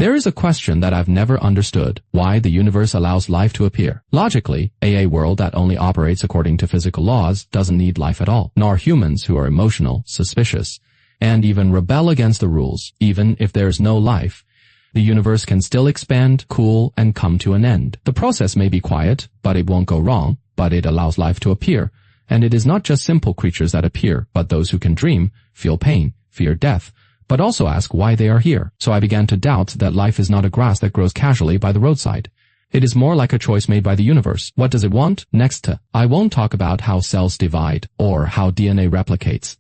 There is a question that I've never understood: why the universe allows life to appear. Logically, a world that only operates according to physical laws doesn't need life at all, nor humans who are emotional, suspicious, and even rebel against the rules. Even if there is no life, the universe can still expand, cool, and come to an end. The process may be quiet, but it won't go wrong, but it allows life to appear. And it is not just simple creatures that appear, but those who can dream, feel pain, fear death, but also ask why they are here. So I began to doubt that life is not a grass that grows casually by the roadside. It is more like a choice made by the universe. What does it want? Next, I won't talk about how cells divide or how DNA replicates,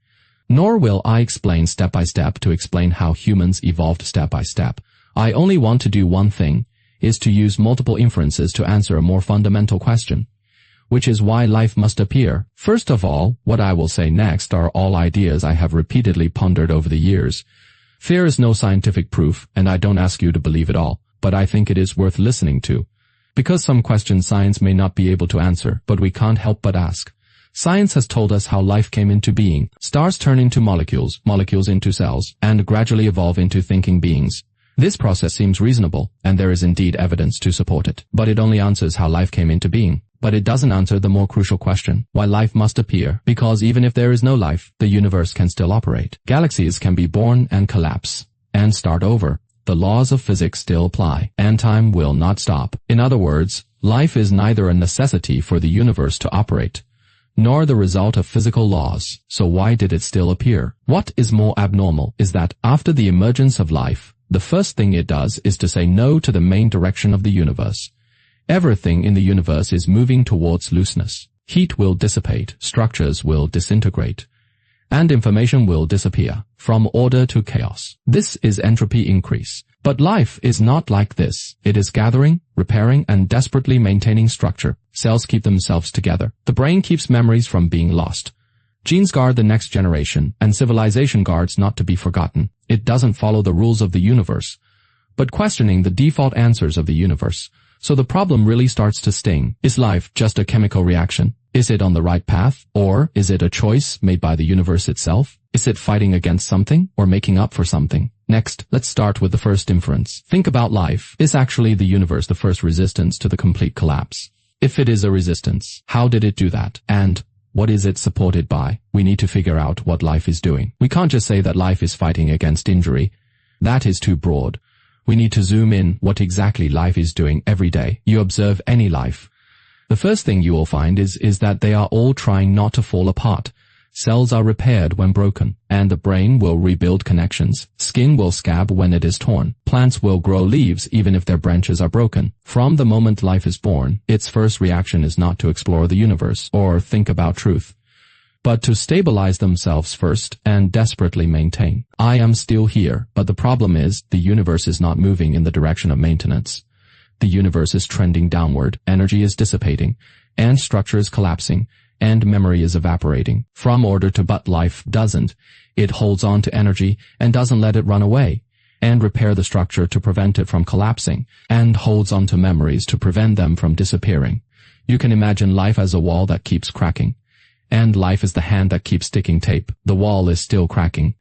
nor will I explain step by step to explain how humans evolved step by step. I only want to do one thing, is to use multiple inferences to answer a more fundamental question, which is why life must appear. First of all, what I will say next are all ideas I have repeatedly pondered over the years. There is no scientific proof, and I don't ask you to believe it all, but I think it is worth listening to. Because some questions science may not be able to answer, but we can't help but ask. Science has told us how life came into being. Stars turn into molecules, molecules into cells, and gradually evolve into thinking beings. This process seems reasonable, and there is indeed evidence to support it. But it only answers how life came into being. But it doesn't answer the more crucial question, why life must appear, because even if there is no life, the universe can still operate. Galaxies can be born and collapse, and start over. The laws of physics still apply, and time will not stop. In other words, life is neither a necessity for the universe to operate, nor the result of physical laws. So why did it still appear? What is more abnormal is that after the emergence of life, the first thing it does is to say no to the main direction of the universe. Everything in the universe is moving towards looseness. Heat will dissipate, structures will disintegrate, and information will disappear, from order to chaos. This is entropy increase. But life is not like this. It is gathering, repairing, and desperately maintaining structure. Cells keep themselves together. The brain keeps memories from being lost. Genes guard the next generation, and civilization guards not to be forgotten. It doesn't follow the rules of the universe, but questioning the default answers of the universe. So the problem really starts to sting. Is life just a chemical reaction? Is it on the right path? Or is it a choice made by the universe itself? Is it fighting against something or making up for something? Next, let's start with the first inference. Think about life. Is actually the universe the first resistance to the complete collapse? If it is a resistance, how did it do that? And what is it supported by? We need to figure out what life is doing. We can't just say that life is fighting against injury. That is too broad. We need to zoom in what exactly life is doing every day. You observe any life. The first thing you will find is that they are all trying not to fall apart. Cells are repaired when broken, and the brain will rebuild connections. Skin will scab when it is torn. Plants will grow leaves even if their branches are broken. From the moment life is born, its first reaction is not to explore the universe or think about truth, but to stabilize themselves first and desperately maintain. I am still here, but the problem is the universe is not moving in the direction of maintenance. The universe is trending downward, energy is dissipating, and structure is collapsing, and memory is evaporating. From order to but life doesn't. It holds on to energy and doesn't let it run away, and repair the structure to prevent it from collapsing, and holds on to memories to prevent them from disappearing. You can imagine life as a wall that keeps cracking, and life is the hand that keeps sticking tape. The wall is still cracking,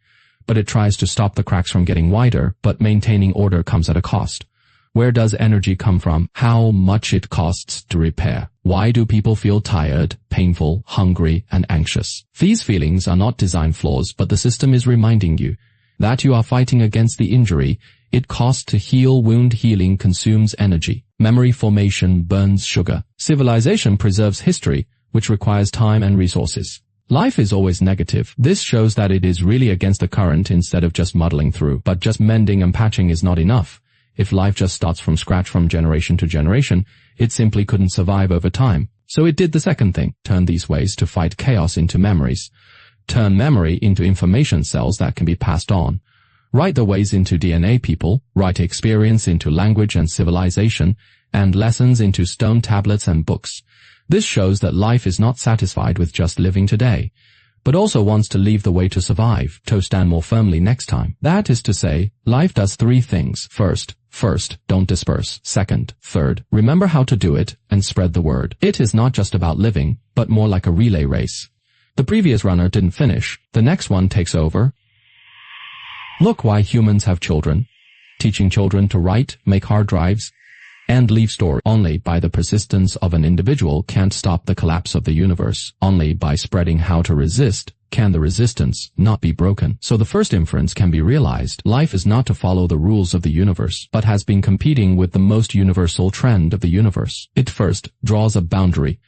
but it tries to stop the cracks from getting wider, but maintaining order comes at a cost. Where does energy come from? How much it costs to repair? Why do people feel tired, painful, hungry, and anxious? These feelings are not design flaws, but the system is reminding you that you are fighting against the injury. It costs to heal. Wound healing consumes energy. Memory formation burns sugar. Civilization preserves history, which requires time and resources. Life is always negative. This shows that it is really against the current instead of just muddling through. But just mending and patching is not enough. If life just starts from scratch from generation to generation, it simply couldn't survive over time. So it did the second thing, turn these ways to fight chaos into memories. Turn memory into information cells that can be passed on. Write the ways into DNA people, write experience into language and civilization, and lessons into stone tablets and books. This shows that life is not satisfied with just living today, but also wants to leave the way to survive, to stand more firmly next time. That is to say, life does three things. First, don't disperse. Second, third, remember how to do it and spread the word. It is not just about living, but more like a relay race. The previous runner didn't finish. The next one takes over. Look why humans have children. teaching children to write, make hard drives, and leave stories. Only by the persistence of an individual can't stop the collapse of the universe. Only by spreading how to resist can the resistance not be broken. So the first inference can be realized. Life is not to follow the rules of the universe, but has been competing with the most universal trend of the universe. It first draws a boundary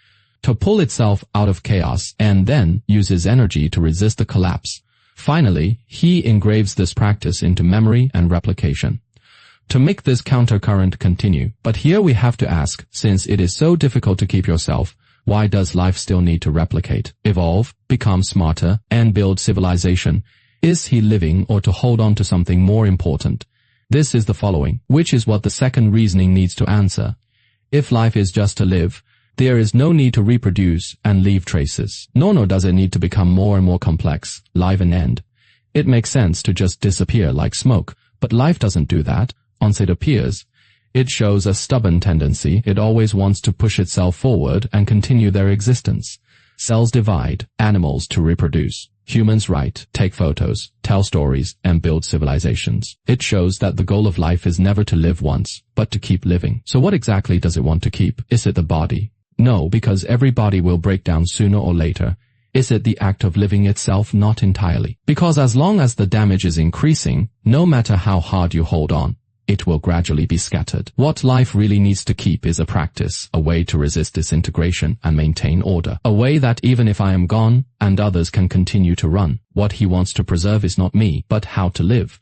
to pull itself out of chaos, and then uses energy to resist the collapse. Finally, he engraves this practice into memory and replication to make this countercurrent continue. But here we have to ask, since it is so difficult to keep yourself, why does life still need to replicate, evolve, become smarter, and build civilization? Is he living or to hold on to something more important? This is the following, which is what the second reasoning needs to answer. If life is just to live, there is no need to reproduce and leave traces. Nor does it need to become more and more complex, live and end. It makes sense to just disappear like smoke, but life doesn't do that. Once it appears, it shows a stubborn tendency. It always wants to push itself forward and continue their existence. Cells divide, animals to reproduce. Humans write, take photos, tell stories, and build civilizations. It shows that the goal of life is never to live once, but to keep living. So what exactly does it want to keep? Is it the body? No, because every body will break down sooner or later. Is it the act of living itself? Not entirely. Because as long as the damage is increasing, no matter how hard you hold on, it will gradually be scattered. What life really needs to keep is a practice, a way to resist disintegration and maintain order. A way that even if I am gone, and others can continue to run, what he wants to preserve is not me, but how to live.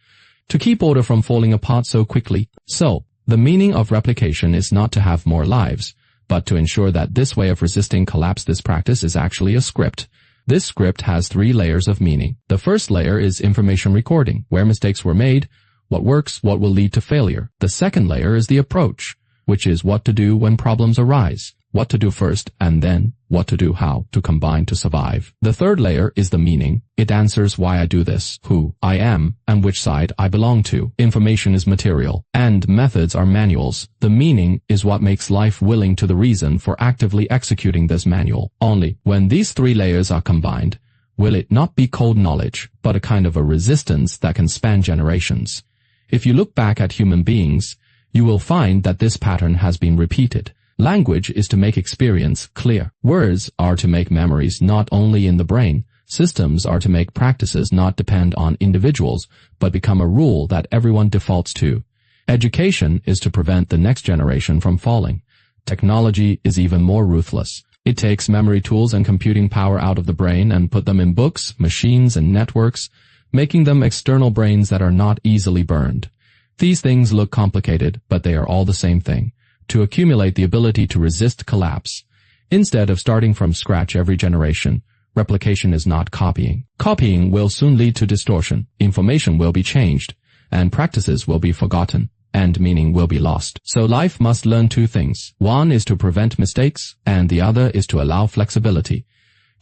To keep order from falling apart so quickly. So, the meaning of replication is not to have more lives, but to ensure that this way of resisting collapse, this practice is actually a script. This script has 3 layers of meaning. The first layer is information recording, where mistakes were made, what works, what will lead to failure. The second layer is the approach, which is what to do when problems arise, what to do first, and then what to do how to combine to survive. The third layer is the meaning. It answers why I do this, who I am, and which side I belong to. Information is material, and methods are manuals. The meaning is what makes life willing to the reason for actively executing this manual. Only when these 3 layers are combined, will it not be cold knowledge, but a kind of a resistance that can span generations. If you look back at human beings, you will find that this pattern has been repeated. Language is to make experience clear. Words are to make memories not only in the brain. Systems are to make practices not depend on individuals, but become a rule that everyone defaults to. Education is to prevent the next generation from falling. Technology is even more ruthless. It takes memory tools and computing power out of the brain and put them in books, machines, and networks, making them external brains that are not easily burned. These things look complicated, but they are all the same thing: to accumulate the ability to resist collapse. Instead of starting from scratch every generation, replication is not copying. Copying will soon lead to distortion, information will be changed, and practices will be forgotten, and meaning will be lost. So life must learn 2 things. One is to prevent mistakes, and the other is to allow flexibility.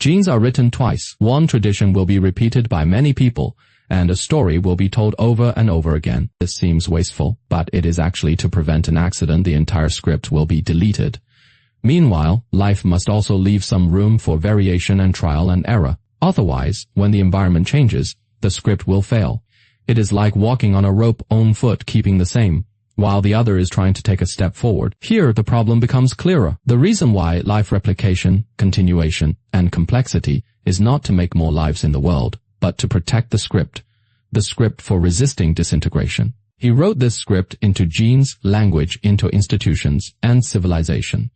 Genes are written twice. One tradition will be repeated by many people, and a story will be told over and over again. This seems wasteful, but it is actually to prevent an accident. The entire script will be deleted. Meanwhile, life must also leave some room for variation and trial and error. Otherwise, when the environment changes, the script will fail. It is like walking on a rope, one foot keeping the same, while the other is trying to take a step forward. Here, the problem becomes clearer. The reason why life replication, continuation, and complexity is not to make more lives in the world, but to protect the script for resisting disintegration. He wrote this script into genes, language, into institutions, and civilization,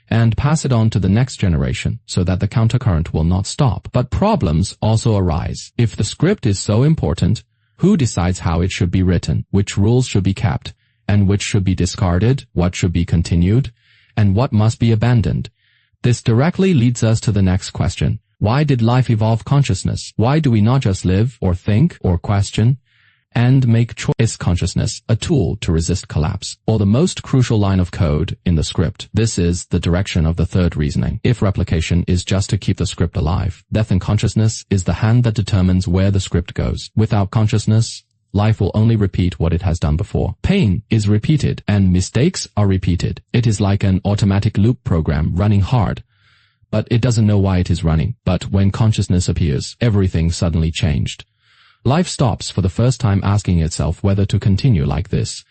and pass it on to the next generation so that the countercurrent will not stop. But problems also arise. If the script is so important, who decides how it should be written, which rules should be kept, and which should be discarded, what should be continued, and what must be abandoned? This directly leads us to the next question. Why did life evolve consciousness? Why do we not just live, or think, or question, and make choice? Is consciousness a tool to resist collapse, or the most crucial line of code in the script? This is the direction of the third reasoning. If replication is just to keep the script alive, death in consciousness is the hand that determines where the script goes. Without consciousness, life will only repeat what it has done before. Pain is repeated, and mistakes are repeated. It is like an automatic loop program running hard, but it doesn't know why it is running. But when consciousness appears, everything suddenly changed. Life stops for the first time asking itself whether to continue like this.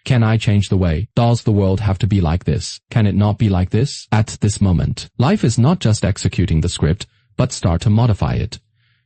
Can I change the way? Does the world have to be like this? Can it not be like this? At this moment, life is not just executing the script, but start to modify it.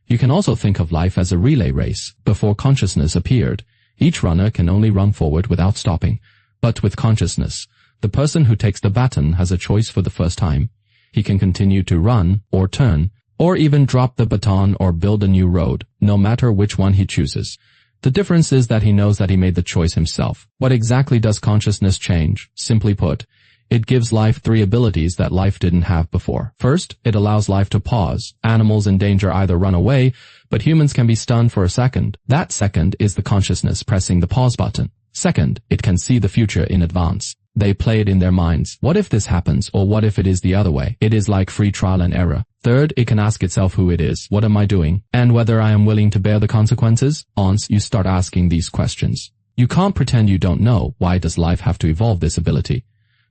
You can also think of life as a relay race. Before consciousness appeared, each runner can only run forward without stopping. But with consciousness, the person who takes the baton has a choice for the first time. He can continue to run, or turn, or even drop the baton or build a new road, no matter which one he chooses. The difference is that he knows that he made the choice himself. What exactly does consciousness change? Simply put, it gives life 3 abilities that life didn't have before. First, it allows life to pause. Animals in danger either run away, but humans can be stunned for a second. That second is the consciousness pressing the pause button. Second, it can see the future in advance. They play it in their minds. What if this happens, or what if it is the other way? It is like free trial and error. Third, it can ask itself who it is, what am I doing, and whether I am willing to bear the consequences. Once you start asking these questions, you can't pretend you don't know. Why does life have to evolve this ability?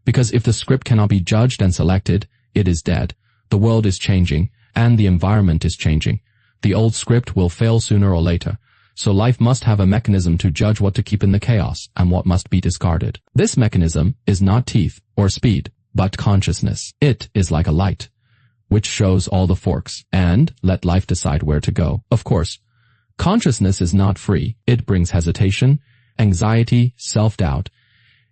Because if the script cannot be judged and selected, it is dead. The world is changing, and the environment is changing. The old script will fail sooner or later. So life must have a mechanism to judge what to keep in the chaos and what must be discarded. This mechanism is not teeth or speed, but consciousness. It is like a light, which shows all the forks, and let life decide where to go. Of course, consciousness is not free. It brings hesitation, anxiety, self-doubt,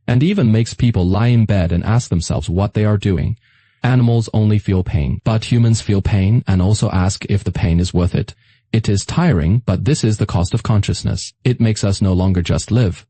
and even makes people lie in bed and ask themselves what they are doing. Animals only feel pain, but humans feel pain and also ask if the pain is worth it. It is tiring, but this is the cost of consciousness. It makes us no longer just live.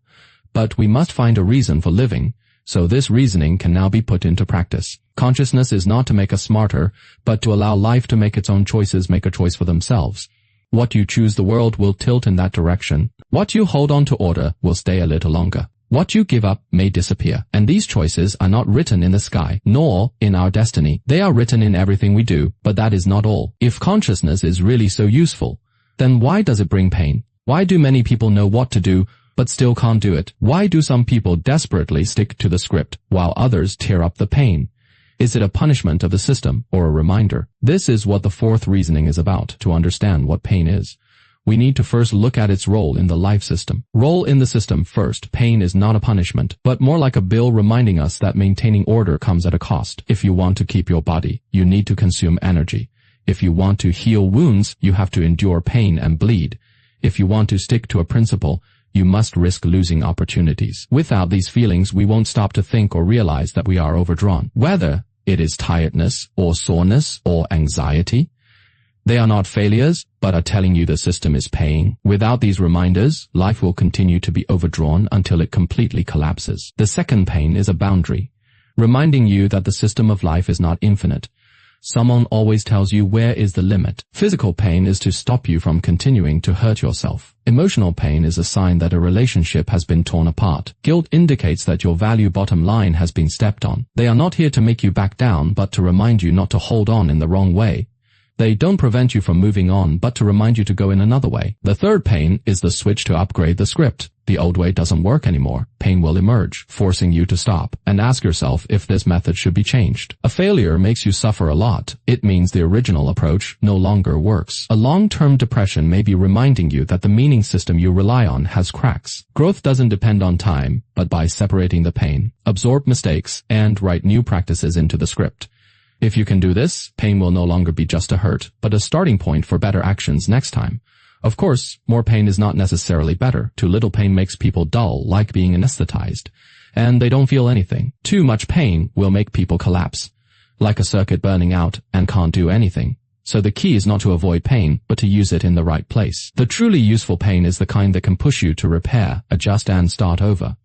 But we must find a reason for living, so this reasoning can now be put into practice. Consciousness is not to make us smarter, but to allow life to make its own choices, make a choice for themselves. What you choose, the world will tilt in that direction. What you hold on to order will stay a little longer. What you give up may disappear. And these choices are not written in the sky, nor in our destiny. They are written in everything we do, but that is not all. If consciousness is really so useful, then why does it bring pain? Why do many people know what to do, but still can't do it? Why do some people desperately stick to the script, while others tear up the pain? Is it a punishment of the system, or a reminder? This is what the fourth reasoning is about. To understand what pain is, we need to first look at its role in the life system. Role in the system. First, pain is not a punishment, but more like a bill reminding us that maintaining order comes at a cost. If you want to keep your body, you need to consume energy. If you want to heal wounds, you have to endure pain and bleed. If you want to stick to a principle, you must risk losing opportunities. Without these feelings, we won't stop to think or realize that we are overdrawn. Whether it is tiredness or soreness or anxiety, they are not failures, but are telling you the system is paying. Without these reminders, life will continue to be overdrawn until it completely collapses. The second pain is a boundary, reminding you that the system of life is not infinite. Someone always tells you where is the limit. Physical pain is to stop you from continuing to hurt yourself. Emotional pain is a sign that a relationship has been torn apart. Guilt indicates that your value bottom line has been stepped on. They are not here to make you back down, but to remind you not to hold on in the wrong way. They don't prevent you from moving on, but to remind you to go in another way. The third pain is the switch to upgrade the script. The old way doesn't work anymore. Pain will emerge, forcing you to stop and ask yourself if this method should be changed. A failure makes you suffer a lot. It means the original approach no longer works. A long-term depression may be reminding you that the meaning system you rely on has cracks. Growth doesn't depend on time, but by separating the pain, absorb mistakes, and write new practices into the script. If you can do this, pain will no longer be just a hurt, but a starting point for better actions next time. Of course, more pain is not necessarily better. Too little pain makes people dull, like being anesthetized, and they don't feel anything. Too much pain will make people collapse, like a circuit burning out and can't do anything. So the key is not to avoid pain, but to use it in the right place. The truly useful pain is the kind that can push you to repair, adjust, and start over.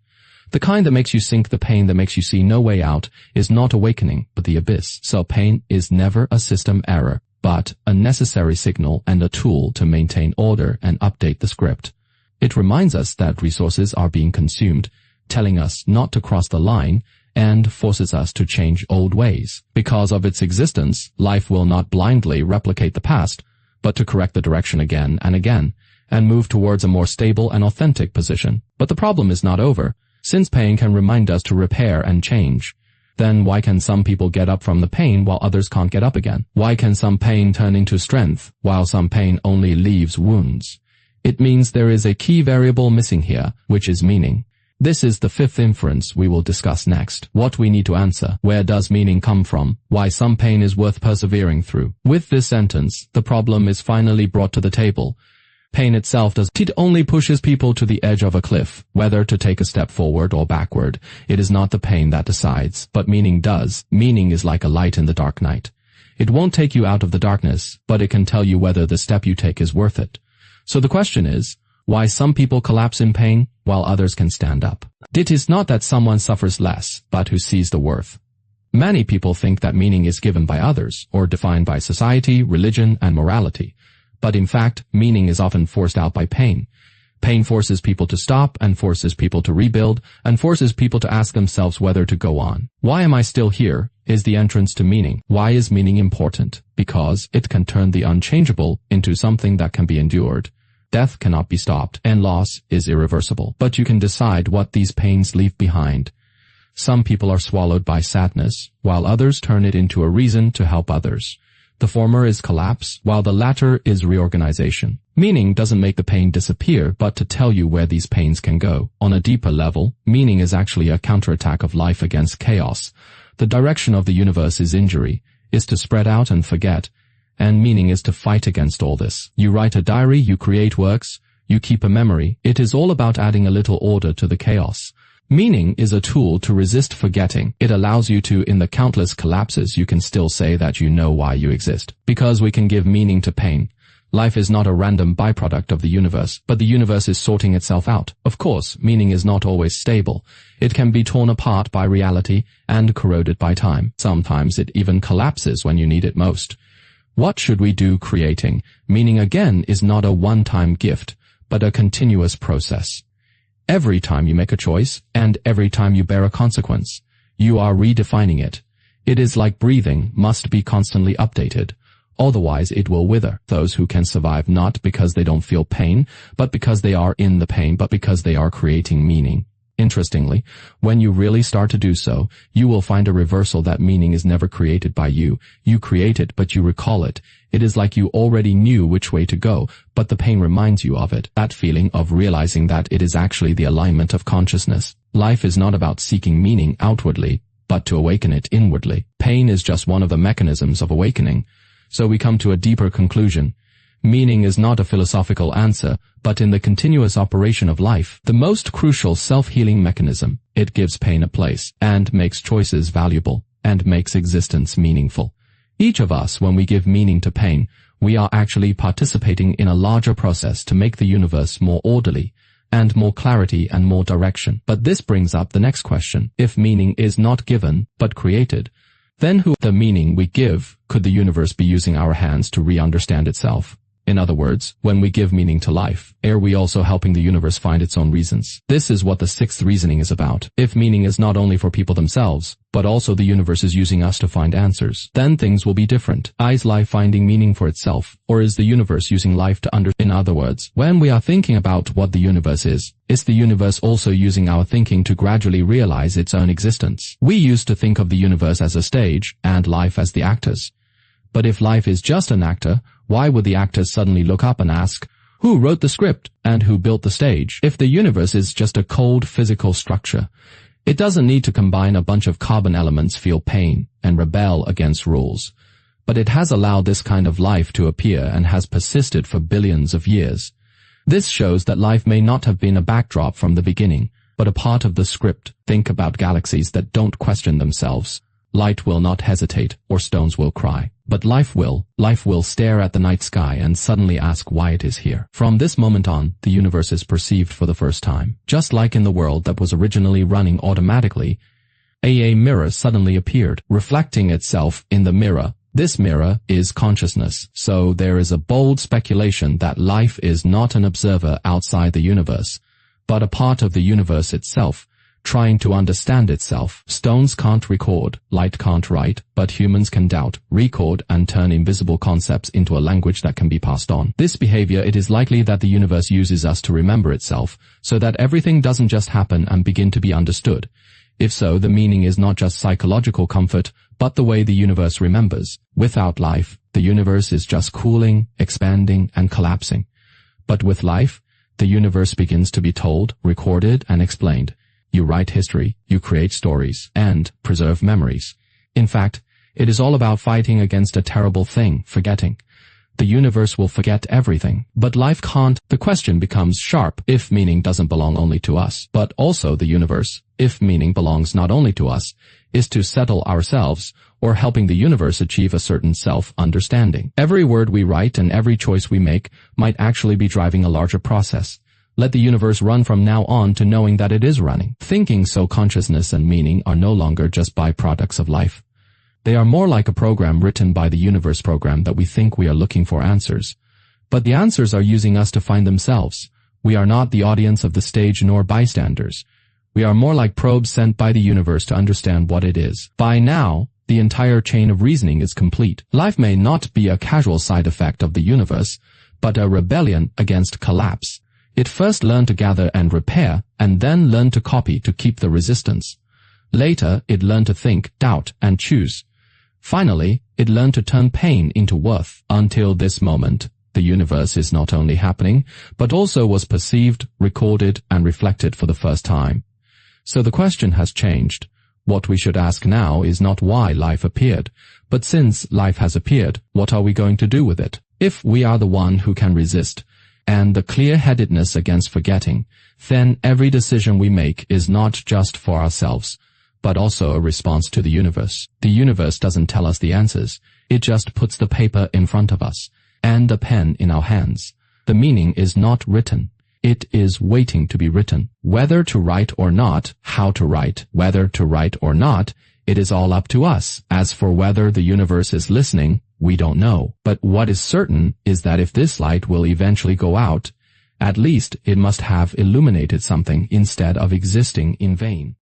The kind that makes you sink, the pain that makes you see no way out, is not awakening, but the abyss. So pain is never a system error, but a necessary signal and a tool to maintain order and update the script. It reminds us that resources are being consumed, telling us not to cross the line, and forces us to change old ways. Because of its existence, life will not blindly replicate the past, but to correct the direction again and again, and move towards a more stable and authentic position. But the problem is not over. Since pain can remind us to repair and change, then why can some people get up from the pain while others can't get up again? Why can some pain turn into strength while some pain only leaves wounds? It means there is a key variable missing here, which is meaning. This is the fifth inference we will discuss next. What we need to answer: where does meaning come from? Why some pain is worth persevering through. With this sentence, the problem is finally brought to the table. Pain itself it only pushes people to the edge of a cliff, whether to take a step forward or backward. It is not the pain that decides, but meaning does. Meaning is like a light in the dark night. It won't take you out of the darkness, but it can tell you whether the step you take is worth it. So the question is, why some people collapse in pain while others can stand up? It is not that someone suffers less, but who sees the worth. Many people think that meaning is given by others, or defined by society, religion, and morality. But in fact, meaning is often forced out by pain. Pain forces people to stop, and forces people to rebuild, and forces people to ask themselves whether to go on. Why am I still here? Is the entrance to meaning. Why is meaning important? Because it can turn the unchangeable into something that can be endured. Death cannot be stopped, and loss is irreversible. But you can decide what these pains leave behind. Some people are swallowed by sadness, while others turn it into a reason to help others. The former is collapse, while the latter is reorganization. Meaning doesn't make the pain disappear, but to tell you where these pains can go. On a deeper level, meaning is actually a counterattack of life against chaos. The direction of the universe is injury, is to spread out and forget, and meaning is to fight against all this. You write a diary, you create works, you keep a memory. It is all about adding a little order to the chaos. Meaning is a tool to resist forgetting. It allows you to, in the countless collapses, you can still say that you know why you exist. Because we can give meaning to pain. Life is not a random byproduct of the universe, but the universe is sorting itself out. Of course, meaning is not always stable. It can be torn apart by reality and corroded by time. Sometimes it even collapses when you need it most. What should we do creating? Meaning again is not a one-time gift, but a continuous process. Every time you make a choice, and every time you bear a consequence, you are redefining it. It is like breathing, must be constantly updated. Otherwise it will wither. Those who can survive not because they don't feel pain, but because they are in the pain, but because they are creating meaning. Interestingly, when you really start to do so, you will find a reversal that meaning is never created by you. You create it, but you recall it. It is like you already knew which way to go, but the pain reminds you of it. That feeling of realizing that it is actually the alignment of consciousness. Life is not about seeking meaning outwardly, but to awaken it inwardly. Pain is just one of the mechanisms of awakening. So we come to a deeper conclusion. Meaning is not a philosophical answer, but in the continuous operation of life, the most crucial self-healing mechanism. It gives pain a place, and makes choices valuable, and makes existence meaningful. Each of us, when we give meaning to pain, we are actually participating in a larger process to make the universe more orderly, and more clarity and more direction. But this brings up the next question. If meaning is not given, but created, then who the meaning we give? Could the universe be using our hands to re-understand itself? In other words, when we give meaning to life, are we also helping the universe find its own reasons? This is what the sixth reasoning is about. If meaning is not only for people themselves, but also the universe is using us to find answers, then things will be different. Is life finding meaning for itself, or is the universe using life to understand? In other words, when we are thinking about what the universe is the universe also using our thinking to gradually realize its own existence? We used to think of the universe as a stage, and life as the actors. But if life is just an actor, why would the actors suddenly look up and ask, who wrote the script and who built the stage? If the universe is just a cold physical structure, it doesn't need to combine a bunch of carbon elements, feel pain, and rebel against rules. But it has allowed this kind of life to appear and has persisted for billions of years. This shows that life may not have been a backdrop from the beginning, but a part of the script. Think about galaxies that don't question themselves. Light will not hesitate, or stones will cry. But life will. Life will stare at the night sky and suddenly ask why it is here. From this moment on, the universe is perceived for the first time. Just like in the world that was originally running automatically, a mirror suddenly appeared, reflecting itself in the mirror. This mirror is consciousness. So there is a bold speculation that life is not an observer outside the universe, but a part of the universe itself, trying to understand itself. Stones can't record, light can't write, but humans can doubt, record, and turn invisible concepts into a language that can be passed on. This behavior, it is likely that the universe uses us to remember itself, so that everything doesn't just happen and begin to be understood. If so, the meaning is not just psychological comfort, but the way the universe remembers. Without life, the universe is just cooling, expanding, and collapsing. But with life, the universe begins to be told, recorded, and explained. You write history, you create stories, and preserve memories. In fact, it is all about fighting against a terrible thing, forgetting. The universe will forget everything, but life can't. The question becomes sharp if meaning doesn't belong only to us, but also the universe. If meaning belongs not only to us, is to settle ourselves, or helping the universe achieve a certain self-understanding. Every word we write and every choice we make might actually be driving a larger process. Let the universe run from now on to knowing that it is running. Thinking, so consciousness and meaning are no longer just byproducts of life. They are more like a program written by the universe program that we think we are looking for answers. But the answers are using us to find themselves. We are not the audience of the stage nor bystanders. We are more like probes sent by the universe to understand what it is. By now, the entire chain of reasoning is complete. Life may not be a casual side effect of the universe, but a rebellion against collapse. It first learned to gather and repair, and then learned to copy to keep the resistance. Later, it learned to think, doubt, and choose. Finally, it learned to turn pain into worth. Until this moment, the universe is not only happening, but also was perceived, recorded, and reflected for the first time. So the question has changed. What we should ask now is not why life appeared, but since life has appeared, what are we going to do with it? If we are the one who can resist, and the clear-headedness against forgetting, then every decision we make is not just for ourselves, but also a response to the universe. The universe doesn't tell us the answers. It just puts the paper in front of us, and a pen in our hands. The meaning is not written. It is waiting to be written. Whether to write or not, how to write, whether to write or not, it is all up to us. As for whether the universe is listening, we don't know. But what is certain is that if this light will eventually go out, at least it must have illuminated something instead of existing in vain.